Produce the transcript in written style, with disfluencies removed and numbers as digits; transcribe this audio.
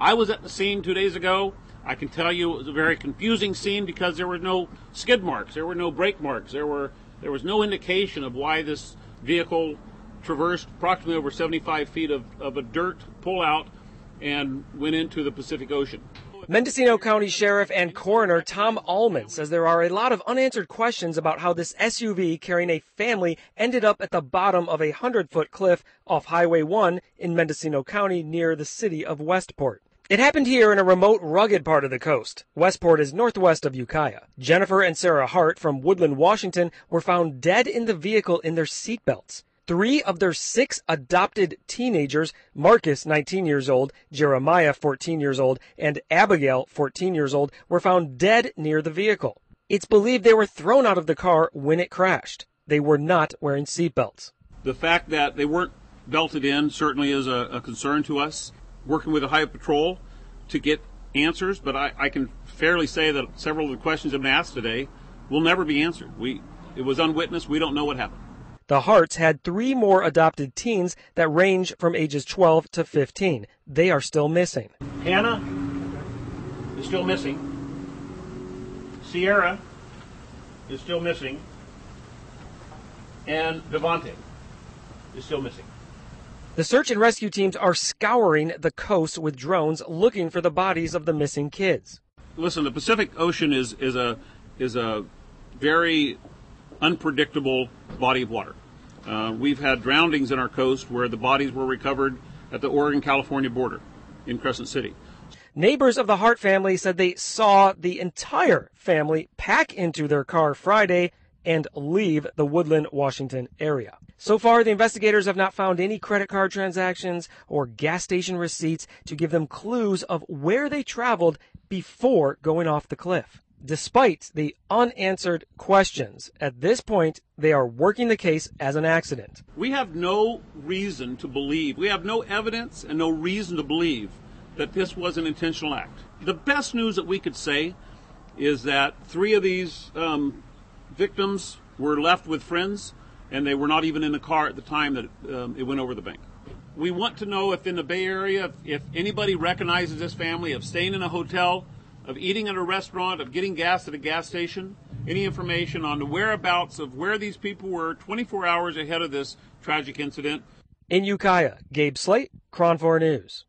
I was at the scene 2 days ago. I can tell you it was a very confusing scene because there were no skid marks, there were no brake marks, there was no indication of why this vehicle traversed approximately over 75 feet of a dirt pullout and went into the Pacific Ocean. Mendocino County Sheriff and Coroner Tom Allman says there are a lot of unanswered questions about how this SUV carrying a family ended up at the bottom of a 100-foot cliff off Highway 1 in Mendocino County near the city of Westport. It happened here in a remote, rugged part of the coast. Westport is northwest of Ukiah. Jennifer and Sarah Hart from Woodland, Washington were found dead in the vehicle in their seatbelts. 3 of their 6 adopted teenagers, Marcus, 19 years old, Jeremiah, 14 years old, and Abigail, 14 years old, were found dead near the vehicle. It's believed they were thrown out of the car when it crashed. They were not wearing seatbelts. The fact that they weren't belted in certainly is a concern to us. Working with Ohio Patrol to get answers, but I can fairly say that several of the questions that have been asked today will never be answered. It was unwitnessed. We don't know what happened. The Harts had 3 more adopted teens that range from ages 12 to 15. They are still missing. Hannah is still missing. Sierra is still missing. And Devontae is still missing. The search and rescue teams are scouring the coast with drones looking for the bodies of the missing kids. Listen, the Pacific Ocean is a very unpredictable body of water. We've had drownings in our coast where the bodies were recovered at the Oregon-California border in Crescent City. Neighbors of the Hart family said they saw the entire family pack into their car Friday and leave the Woodland, Washington area. So far, the investigators have not found any credit card transactions or gas station receipts to give them clues of where they traveled before going off the cliff. Despite the unanswered questions, at this point, they are working the case as an accident. We have no reason to believe, we have no evidence and no reason to believe that this was an intentional act. The best news that we could say is that 3 of these victims were left with friends, and they were not even in the car at the time that it went over the bank. We want to know if in the Bay Area, if anybody recognizes this family, of staying in a hotel, of eating at a restaurant, of getting gas at a gas station, any information on the whereabouts of where these people were 24 hours ahead of this tragic incident. In Ukiah, Gabe Slate, KRON 4 News.